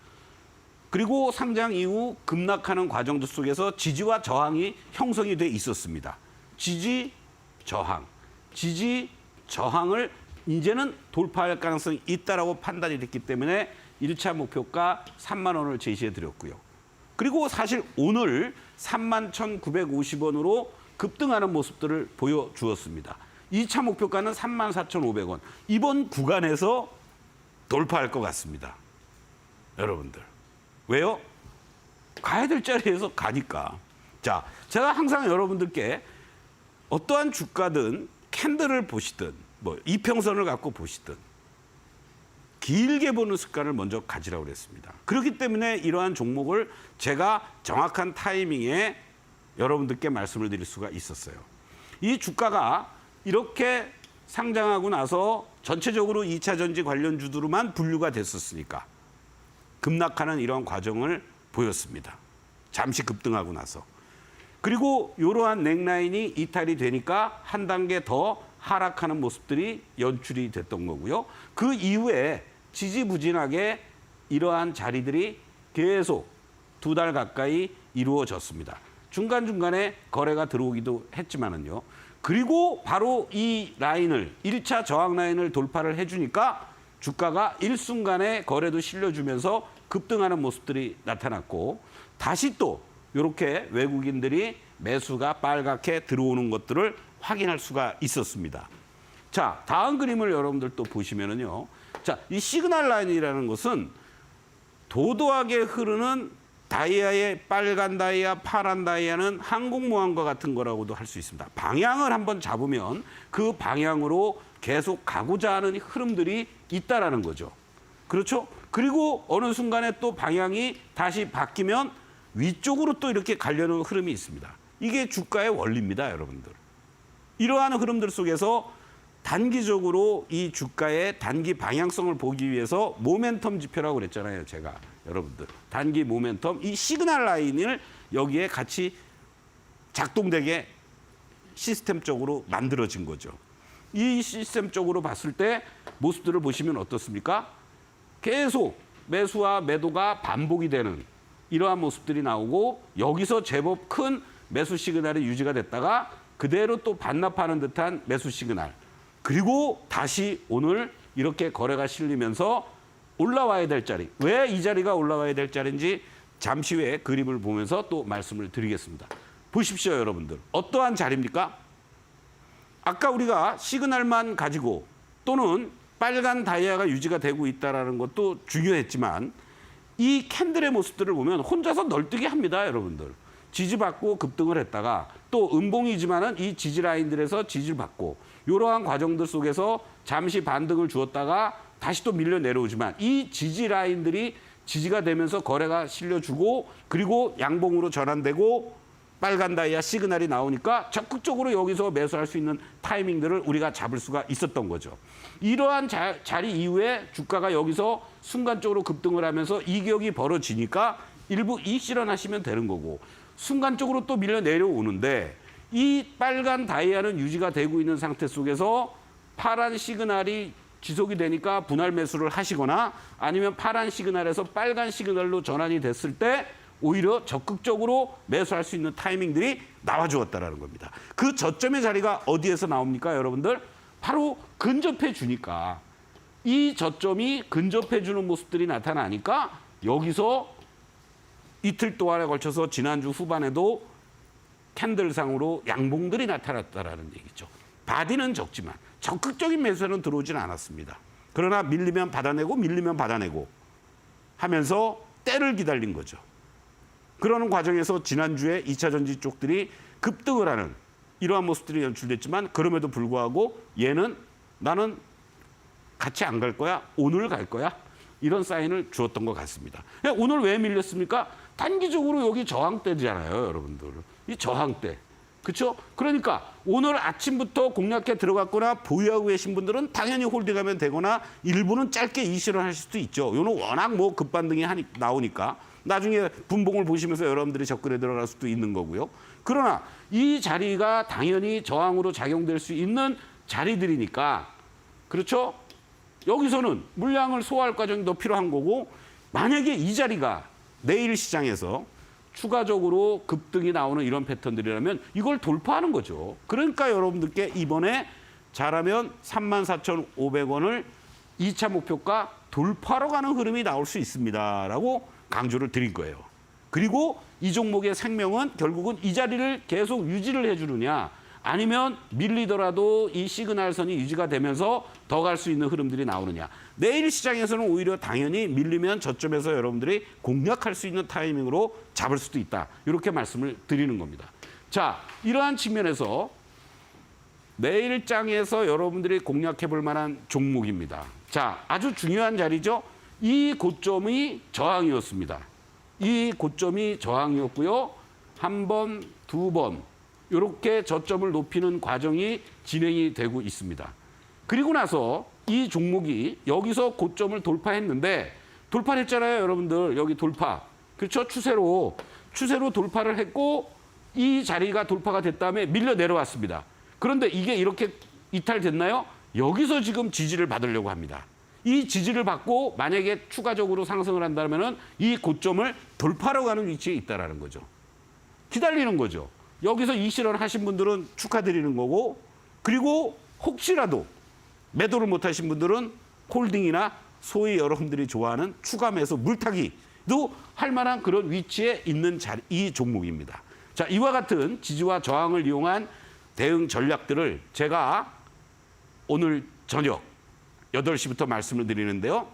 B: 그리고 상장 이후 급락하는 과정들 속에서 지지와 저항이 형성이 돼 있었습니다. 지지, 저항, 지지, 저항을 이제는 돌파할 가능성이 있다라고 판단이 됐기 때문에 1차 목표가 3만 원을 제시해 드렸고요. 그리고 사실 오늘 31,950원으로 급등하는 모습들을 보여주었습니다. 2차 목표가는 34,500원. 이번 구간에서 돌파할 것 같습니다. 여러분들. 왜요? 가야 될 자리에서 가니까. 자, 제가 항상 여러분들께 어떠한 주가든 캔들을 보시든 이평선을 갖고 보시든 길게 보는 습관을 먼저 가지라고 그랬습니다. 그렇기 때문에 이러한 종목을 제가 정확한 타이밍에 여러분들께 말씀을 드릴 수가 있었어요. 이 주가가 이렇게 상장하고 나서 전체적으로 2차 전지 관련주들로만 분류가 됐었으니까 급락하는 이러한 과정을 보였습니다. 잠시 급등하고 나서. 그리고 이러한 넥라인이 이탈이 되니까 한 단계 더 하락하는 모습들이 연출이 됐던 거고요. 그 이후에 지지부진하게 이러한 자리들이 계속 두 달 가까이 이루어졌습니다. 중간중간에 거래가 들어오기도 했지만은요. 그리고 바로 이 라인을 1차 저항 라인을 돌파를 해주니까 주가가 일순간에 거래도 실려주면서 급등하는 모습들이 나타났고 다시 또 이렇게 외국인들이 매수가 빨갛게 들어오는 것들을 확인할 수가 있었습니다. 자, 다음 그림을 여러분들 또 보시면은요. 자, 이 시그널 라인이라는 것은 도도하게 흐르는 다이아의 빨간 다이아, 파란 다이아는 항공모함과 같은 거라고도 할 수 있습니다. 방향을 한번 잡으면 그 방향으로 계속 가고자 하는 흐름들이 있다라는 거죠. 그렇죠? 그리고 어느 순간에 또 방향이 다시 바뀌면 위쪽으로 또 이렇게 가려는 흐름이 있습니다. 이게 주가의 원리입니다, 여러분들. 이러한 흐름들 속에서 단기적으로 이 주가의 단기 방향성을 보기 위해서 모멘텀 지표라고 그랬잖아요, 제가. 여러분들. 단기 모멘텀, 이 시그널 라인을 여기에 같이 작동되게 시스템적으로 만들어진 거죠. 이 시스템적으로 봤을 때 모습들을 보시면 어떻습니까? 계속 매수와 매도가 반복이 되는 이러한 모습들이 나오고 여기서 제법 큰 매수 시그널이 유지가 됐다가 그대로 또 반납하는 듯한 매수 시그널. 그리고 다시 오늘 이렇게 거래가 실리면서 올라와야 될 자리. 왜 이 자리가 올라와야 될 자리인지 잠시 후에 그림을 보면서 또 말씀을 드리겠습니다. 보십시오, 여러분들. 어떠한 자리입니까? 아까 우리가 시그널만 가지고 또는 빨간 다이아가 유지가 되고 있다는 것도 중요했지만 이 캔들의 모습들을 보면 혼자서 널뛰기 합니다, 여러분들. 지지받고 급등을 했다가 또 음봉이지만은 이 지지 라인들에서 지지를 받고 이러한 과정들 속에서 잠시 반등을 주었다가 다시 또 밀려 내려오지만 이 지지 라인들이 지지가 되면서 거래가 실려주고 그리고 양봉으로 전환되고 빨간 다이아 시그널이 나오니까 적극적으로 여기서 매수할 수 있는 타이밍들을 우리가 잡을 수가 있었던 거죠. 이러한 자리 이후에 주가가 여기서 순간적으로 급등을 하면서 이격이 벌어지니까 일부 이익 실현하시면 되는 거고, 순간적으로 또 밀려 내려오는데 이 빨간 다이아는 유지가 되고 있는 상태 속에서 파란 시그널이 지속이 되니까 분할 매수를 하시거나, 아니면 파란 시그널에서 빨간 시그널로 전환이 됐을 때 오히려 적극적으로 매수할 수 있는 타이밍들이 나와주었다는 겁니다. 그 저점의 자리가 어디에서 나옵니까, 여러분들? 바로 근접해 주니까, 이 저점이 근접해 주는 모습들이 나타나니까 여기서 이틀 동안에 걸쳐서 지난주 후반에도 캔들상으로 양봉들이 나타났다는 얘기죠. 바디는 적지만 적극적인 매수는 들어오진 않았습니다. 그러나 밀리면 받아내고 밀리면 받아내고 하면서 때를 기다린 거죠. 그러는 과정에서 지난주에 2차 전지 쪽들이 급등을 하는 이러한 모습들이 연출됐지만, 그럼에도 불구하고 얘는 나는 같이 안 갈 거야, 오늘 갈 거야, 이런 사인을 주었던 것 같습니다. 오늘 왜 밀렸습니까? 단기적으로 여기 저항대잖아요, 여러분들. 이 저항대. 그렇죠? 그러니까 오늘 아침부터 공략해 들어갔거나 보유하고 계신 분들은 당연히 홀딩하면 되거나 일부는 짧게 이실을 하실 수도 있죠. 이거는 워낙 뭐 급반등이 나오니까 나중에 분봉을 보시면서 여러분들이 접근해 들어갈 수도 있는 거고요. 그러나 이 자리가 당연히 저항으로 작용될 수 있는 자리들이니까, 그렇죠? 여기서는 물량을 소화할 과정이 더 필요한 거고, 만약에 이 자리가 내일 시장에서 추가적으로 급등이 나오는 이런 패턴들이라면 이걸 돌파하는 거죠. 그러니까 여러분들께 이번에 잘하면 34,500원을 2차 목표가 돌파로 가는 흐름이 나올 수 있습니다라고 강조를 드린 거예요. 그리고 이 종목의 생명은 결국은 이 자리를 계속 유지를 해주느냐, 아니면 밀리더라도 이 시그널선이 유지가 되면서 더 갈 수 있는 흐름들이 나오느냐. 내일 시장에서는 오히려 당연히 밀리면 저점에서 여러분들이 공략할 수 있는 타이밍으로 잡을 수도 있다, 이렇게 말씀을 드리는 겁니다. 자, 이러한 측면에서 내일장에서 여러분들이 공략해 볼 만한 종목입니다. 자, 아주 중요한 자리죠. 이 고점이 저항이었습니다. 이 고점이 저항이었고요. 한 번, 두 번 이렇게 저점을 높이는 과정이 진행이 되고 있습니다. 그리고 나서 이 종목이 여기서 고점을 돌파했는데, 돌파를 했잖아요, 여러분들. 여기 돌파. 그렇죠? 추세로 돌파를 했고, 이 자리가 돌파가 됐 다음에 밀려 내려왔습니다. 그런데 이게 이렇게 이탈됐나요? 여기서 지금 지지를 받으려고 합니다. 이 지지를 받고 만약에 추가적으로 상승을 한다면 이 고점을 돌파로 가는 위치에 있다는 거죠. 기다리는 거죠. 여기서 이 실현 하신 분들은 축하드리는 거고, 그리고 혹시라도 매도를 못하신 분들은 홀딩이나 소위 여러분들이 좋아하는 추가 매수 물타기도 할 만한 그런 위치에 있는 이 종목입니다. 자, 이와 같은 지지와 저항을 이용한 대응 전략들을 제가 오늘 저녁 8시부터 말씀을 드리는데요.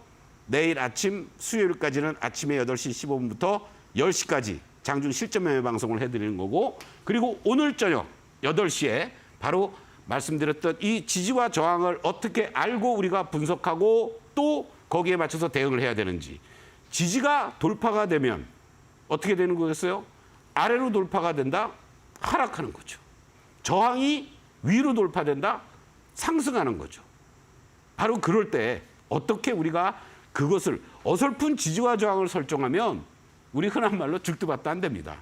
B: 내일 아침 수요일까지는 아침에 8시 15분부터 10시까지 장중 실전 매매 방송을 해드리는 거고, 그리고 오늘 저녁 8시에 바로 말씀드렸던 이 지지와 저항을 어떻게 알고 우리가 분석하고 또 거기에 맞춰서 대응을 해야 되는지. 지지가 돌파가 되면 어떻게 되는 거겠어요? 아래로 돌파가 된다? 하락하는 거죠. 저항이 위로 돌파된다? 상승하는 거죠. 바로 그럴 때 어떻게 우리가 그것을 어설픈 지지와 저항을 설정하면 우리 흔한 말로 죽도받도 안 됩니다.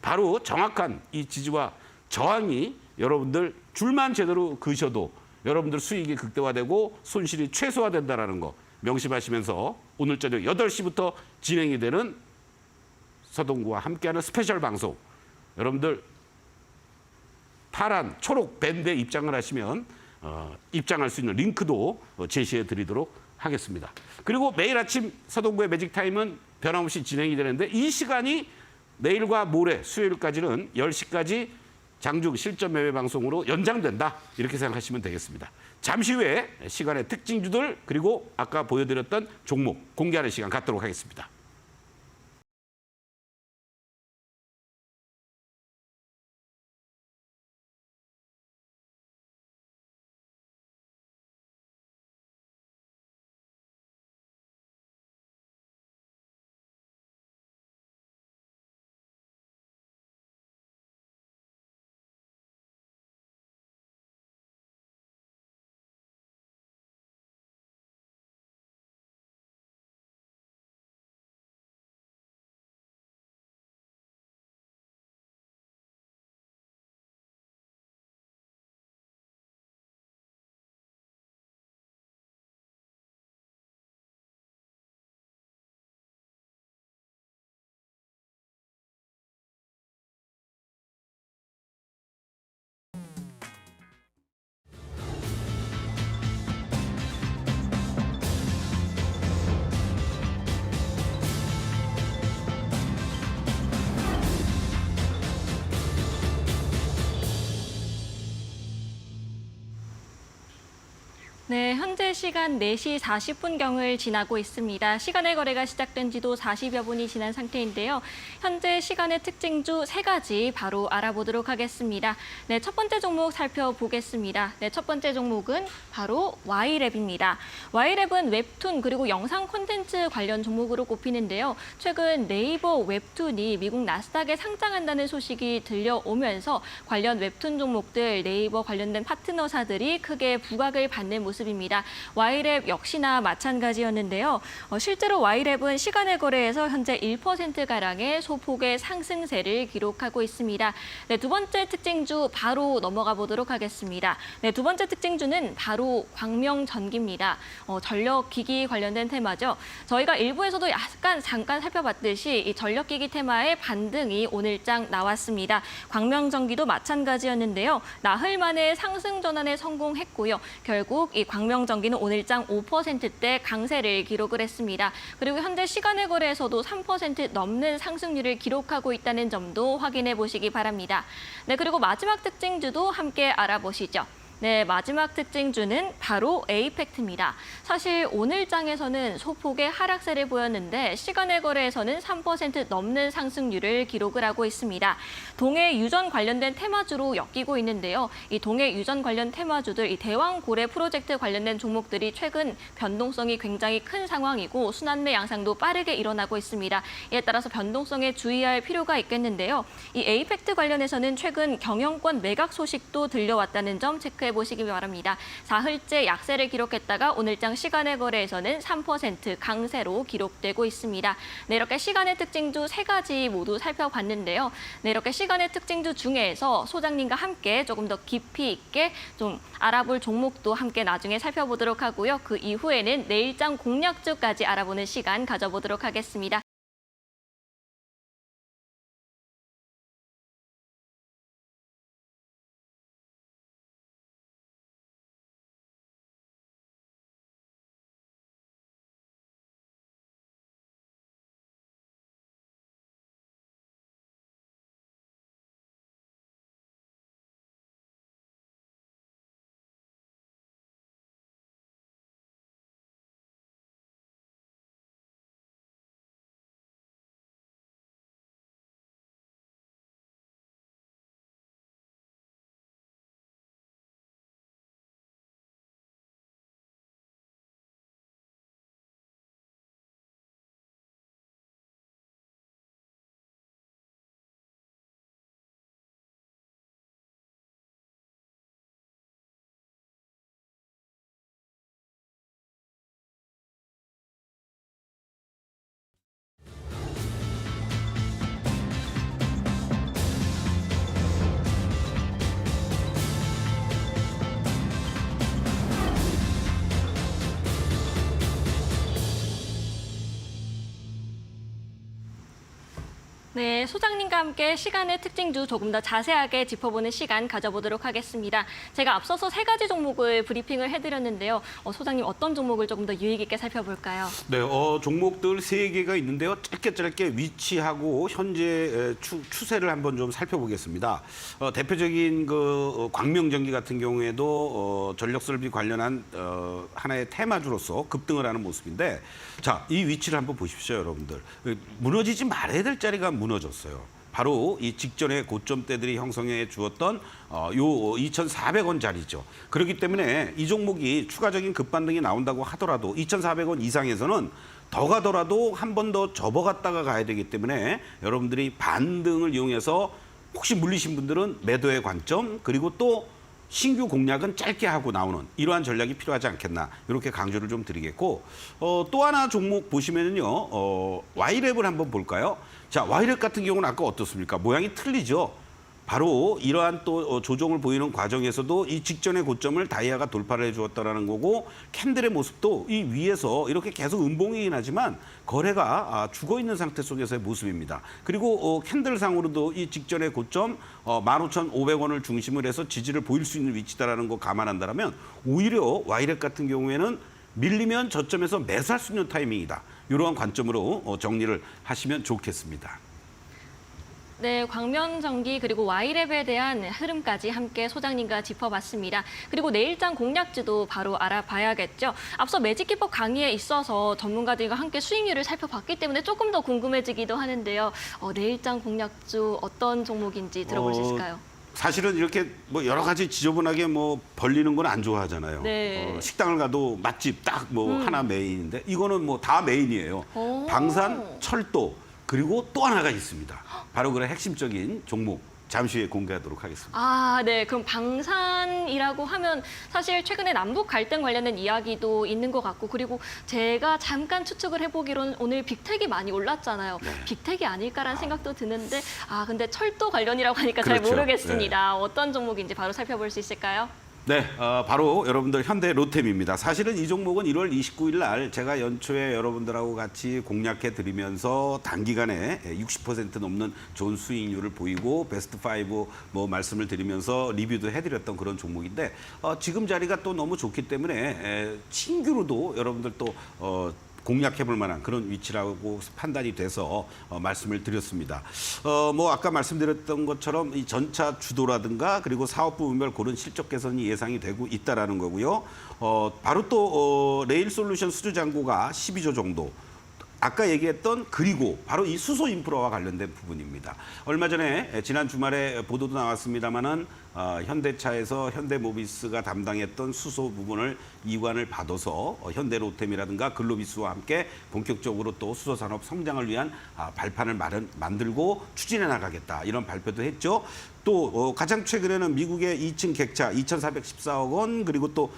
B: 바로 정확한 이 지지와 저항이 여러분들 줄만 제대로 그으셔도 여러분들 수익이 극대화되고 손실이 최소화된다는 거 명심하시면서 오늘 저녁 8시부터 진행이 되는 서동구와 함께하는 스페셜 방송, 여러분들 파란, 초록 밴드에 입장을 하시면 입장할 수 있는 링크도 제시해 드리도록 하겠습니다. 그리고 매일 아침 서동구의 매직타임은 변함없이 진행이 되는데, 이 시간이 내일과 모레 수요일까지는 10시까지 장중 실전 매매 방송으로 연장된다, 이렇게 생각하시면 되겠습니다. 잠시 후에 시간의 특징주들 그리고 아까 보여드렸던 종목 공개하는 시간 갖도록 하겠습니다.
A: 네, 현재 시간 4시 40분경을 지나고 있습니다. 시간의 거래가 시작된 지도 40여 분이 지난 상태인데요. 현재 시간의 특징주 3가지 바로 알아보도록 하겠습니다. 네, 첫 번째 종목 살펴보겠습니다. 네, 첫 번째 종목은 바로 Y랩입니다. Y랩은 웹툰 그리고 영상 콘텐츠 관련 종목으로 꼽히는데요. 최근 네이버 웹툰이 미국 나스닥에 상장한다는 소식이 들려오면서 관련 웹툰 종목들 네이버 관련된 파트너사들이 크게 부각을 받는 모습입니다. Y랩 역시나 마찬가지였는데요. 실제로 Y랩은 시간의 거래에서 현재 1%가량의 소폭의 상승세를 기록하고 있습니다. 네, 두 번째 특징주 바로 넘어가 보도록 하겠습니다. 네, 두 번째 특징주는 바로 광명전기입니다. 전력기기 관련된 테마죠. 저희가 일부에서도 잠깐 살펴봤듯이 이 전력기기 테마의 반등이 오늘장 나왔습니다. 광명전기도 마찬가지였는데요. 나흘 만에 상승 전환에 성공했고요. 결국 이 광명전기는 오늘장 5%대 강세를 기록을 했습니다. 그리고 현재 시간의 거래에서도 3% 넘는 상승률을 기록하고 있다는 점도 확인해 보시기 바랍니다. 네, 그리고 마지막 특징주도 함께 알아보시죠. 네, 마지막 특징주는 바로 에이펙트입니다. 사실 오늘장에서는 소폭의 하락세를 보였는데 시간의 거래에서는 3% 넘는 상승률을 기록을 하고 있습니다. 동해 유전 관련된 테마주로 엮이고 있는데요. 이 동해 유전 관련 테마주들, 이 대왕고래 프로젝트 관련된 종목들이 최근 변동성이 굉장히 큰 상황이고 순환매 양상도 빠르게 일어나고 있습니다. 이에 따라서 변동성에 주의할 필요가 있겠는데요. 이 에이펙트 관련해서는 최근 경영권 매각 소식도 들려왔다는 점 체크해 보시기 바랍니다. 사흘째 약세를 기록했다가 오늘장 시간의 거래에서는 3% 강세로 기록되고 있습니다. 네, 이렇게 시간의 특징주 3가지 모두 살펴봤는데요. 네, 이렇게 시간의 특징주 중에서 소장님과 함께 조금 더 깊이 있게 좀 알아볼 종목도 함께 나중에 살펴보도록 하고요. 그 이후에는 내일장 공략주까지 알아보는 시간 가져보도록 하겠습니다. 네, 소장님과 함께 시간의 특징주 조금 더 자세하게 짚어보는 시간 가져보도록 하겠습니다. 제가 앞서서 3가지 종목을 브리핑을 해드렸는데요. 소장님 어떤 종목을 조금 더 유익 있게 살펴볼까요?
B: 네, 종목들 3개가 있는데요. 짧게 위치하고 현재 추세를 한번 좀 살펴보겠습니다. 대표적인 광명전기 같은 경우에도 전력설비 관련한 하나의 테마주로서 급등을 하는 모습인데, 자, 이 위치를 한번 보십시오, 여러분들. 무너지지 말아야 될 자리가 무너졌어요. 바로 이 직전의 고점대들이 형성해 주었던 요 2,400원 자리죠. 그렇기 때문에 이 종목이 추가적인 급반등이 나온다고 하더라도 2,400원 이상에서는 더 가더라도 한 번 더 접어갔다가 가야 되기 때문에 여러분들이 반등을 이용해서 혹시 물리신 분들은 매도의 관점, 그리고 또 신규 공략은 짧게 하고 나오는 이러한 전략이 필요하지 않겠나, 이렇게 강조를 좀 드리겠고, 또 하나 종목 보시면은요, Y랩을 한번 볼까요? 자, Y랩 같은 경우는 아까 어떻습니까? 모양이 틀리죠. 바로 이러한 또 조정을 보이는 과정에서도 이 직전의 고점을 다이아가 돌파를 해주었다라는 거고, 캔들의 모습도 이 위에서 이렇게 계속 음봉이긴 하지만 거래가 죽어 있는 상태 속에서의 모습입니다. 그리고 캔들상으로도 이 직전의 고점 15,500원을 중심으로 해서 지지를 보일 수 있는 위치다라는 거 감안한다면 오히려 Y랩 같은 경우에는 밀리면 저점에서 매수할 수 있는 타이밍이다. 이러한 관점으로 정리를 하시면 좋겠습니다.
A: 네, 광명전기 그리고 Y랩에 대한 흐름까지 함께 소장님과 짚어봤습니다. 그리고 내일장 공략주도 바로 알아봐야겠죠. 앞서 매직기법 강의에 있어서 전문가들과 함께 수익률을 살펴봤기 때문에 조금 더 궁금해지기도 하는데요. 내일장 공략주 어떤 종목인지 들어볼 수 있을까요?
B: 사실은 이렇게 뭐 여러 가지 지저분하게 뭐 벌리는 건 안 좋아하잖아요.
A: 네.
B: 식당을 가도 맛집 딱 뭐 하나 메인인데 이거는 뭐 다 메인이에요.
A: 오.
B: 방산, 철도 그리고 또 하나가 있습니다. 바로 그런 핵심적인 종목 잠시 후에 공개하도록 하겠습니다.
A: 아, 네. 그럼 방산이라고 하면 사실 최근에 남북 갈등 관련된 이야기도 있는 것 같고 그리고 제가 잠깐 추측을 해보기로는 오늘 빅텍이 많이 올랐잖아요.
B: 네.
A: 빅텍이 아닐까라는 생각도 드는데 근데 철도 관련이라고 하니까 잘
B: 그렇죠.
A: 모르겠습니다. 어떤 종목인지 바로 살펴볼 수 있을까요?
B: 네, 바로 여러분들 현대 로템입니다. 사실은 이 종목은 1월 29일 날 제가 연초에 여러분들하고 같이 공략해 드리면서 단기간에 60% 넘는 좋은 수익률을 보이고 베스트 5 뭐 말씀을 드리면서 리뷰도 해드렸던 그런 종목인데 지금 자리가 또 너무 좋기 때문에 신규로도 여러분들 또 공략해볼 만한 그런 위치라고 판단이 돼서 말씀을 드렸습니다. 뭐 아까 말씀드렸던 것처럼 이 전차 주도라든가 그리고 사업 부문별 고른 실적 개선이 예상이 되고 있다라는 거고요. 바로 또 레일 솔루션 수주 잔고가 12조 정도. 아까 얘기했던 그리고 바로 이 수소 인프라와 관련된 부분입니다. 얼마 전에 지난 주말에 보도도 나왔습니다마는 현대차에서 현대모비스가 담당했던 수소 부분을 이관을 받아서 현대로템이라든가 글로비스와 함께 본격적으로 또 수소 산업 성장을 위한 발판을 만들고 추진해 나가겠다 이런 발표도 했죠. 또 가장 최근에는 미국의 2층 객차 2,414억 원 그리고 또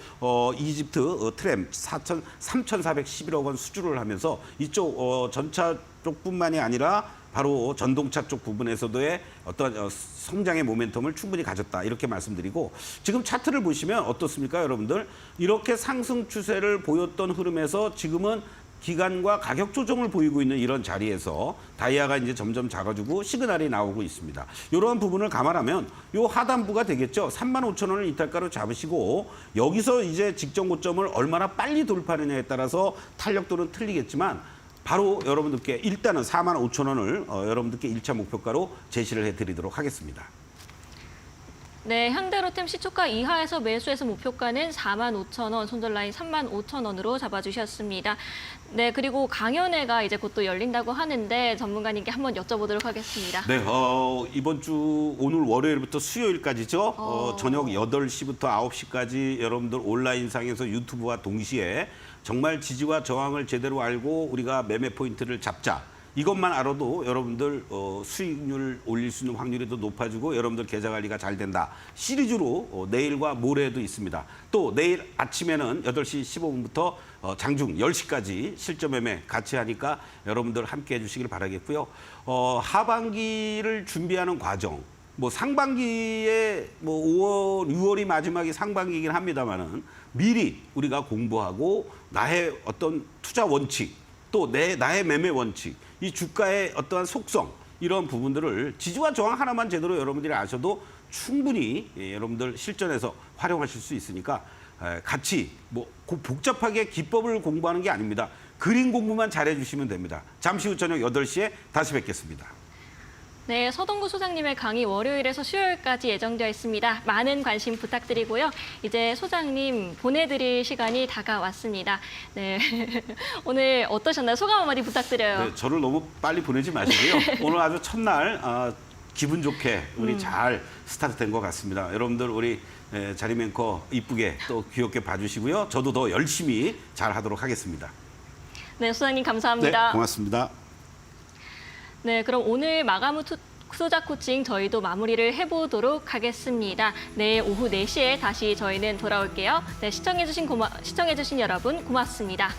B: 이집트 트램 3,411억 원 수주를 하면서 이쪽 전차 쪽뿐만이 아니라 바로 전동차 쪽 부분에서도의 어떤 성장의 모멘텀을 충분히 가졌다 이렇게 말씀드리고 지금 차트를 보시면 어떻습니까 여러분들? 이렇게 상승 추세를 보였던 흐름에서 지금은 기간과 가격 조정을 보이고 있는 이런 자리에서 다이아가 이제 점점 작아지고 시그널이 나오고 있습니다. 이러한 부분을 감안하면 요 하단부가 되겠죠. 35,000원을 이탈가로 잡으시고 여기서 이제 직전 고점을 얼마나 빨리 돌파하느냐에 따라서 탄력도는 틀리겠지만 바로 여러분들께 일단은 45,000원을 여러분들께 1차 목표가로 제시를 해드리도록 하겠습니다.
A: 네, 현대로템 시초가 이하에서 매수해서 목표가는 45,000원, 손절라인 35,000원으로 잡아주셨습니다. 네, 그리고 강연회가 이제 곧 또 열린다고 하는데 전문가님께 한번 여쭤보도록 하겠습니다.
B: 네, 이번 주 오늘 월요일부터 수요일까지죠. 저녁 8시부터 9시까지 여러분들 온라인상에서 유튜브와 동시에 정말 지지와 저항을 제대로 알고 우리가 매매 포인트를 잡자. 이것만 알아도 여러분들 수익률 올릴 수 있는 확률이 더 높아지고 여러분들 계좌 관리가 잘 된다. 시리즈로 내일과 모레도 있습니다. 또 내일 아침에는 8시 15분부터 장중 10시까지 실전 매매 같이 하니까 여러분들 함께 해주시길 바라겠고요. 하반기를 준비하는 과정. 뭐 상반기에 뭐 5월, 6월이 마지막이 상반기이긴 합니다만은 미리 우리가 공부하고 나의 어떤 투자 원칙 또 나의 매매 원칙 이 주가의 어떠한 속성 이런 부분들을 지지와 저항 하나만 제대로 여러분들이 아셔도 충분히 여러분들 실전에서 활용하실 수 있으니까 같이 뭐 복잡하게 기법을 공부하는 게 아닙니다. 그림 공부만 잘해주시면 됩니다. 잠시 후 저녁 8시에 다시 뵙겠습니다.
A: 네, 서동구 소장님의 강의 월요일에서 수요일까지 예정되어 있습니다. 많은 관심 부탁드리고요. 이제 소장님 보내드릴 시간이 다가왔습니다. 네, 오늘 어떠셨나요? 소감 한마디 부탁드려요.
B: 네, 저를 너무 빨리 보내지 마시고요. 오늘 아주 첫날 기분 좋게 우리 잘 스타트된 것 같습니다. 여러분들 우리 자림 앵커 이쁘게 또 귀엽게 봐주시고요. 저도 더 열심히 잘 하도록 하겠습니다.
A: 네, 소장님 감사합니다.
B: 네, 고맙습니다.
A: 네, 그럼 오늘 마감 후 투자 코칭 저희도 마무리를 해보도록 하겠습니다. 내일 오후 4시에 다시 저희는 돌아올게요. 네, 시청해주신 여러분 고맙습니다.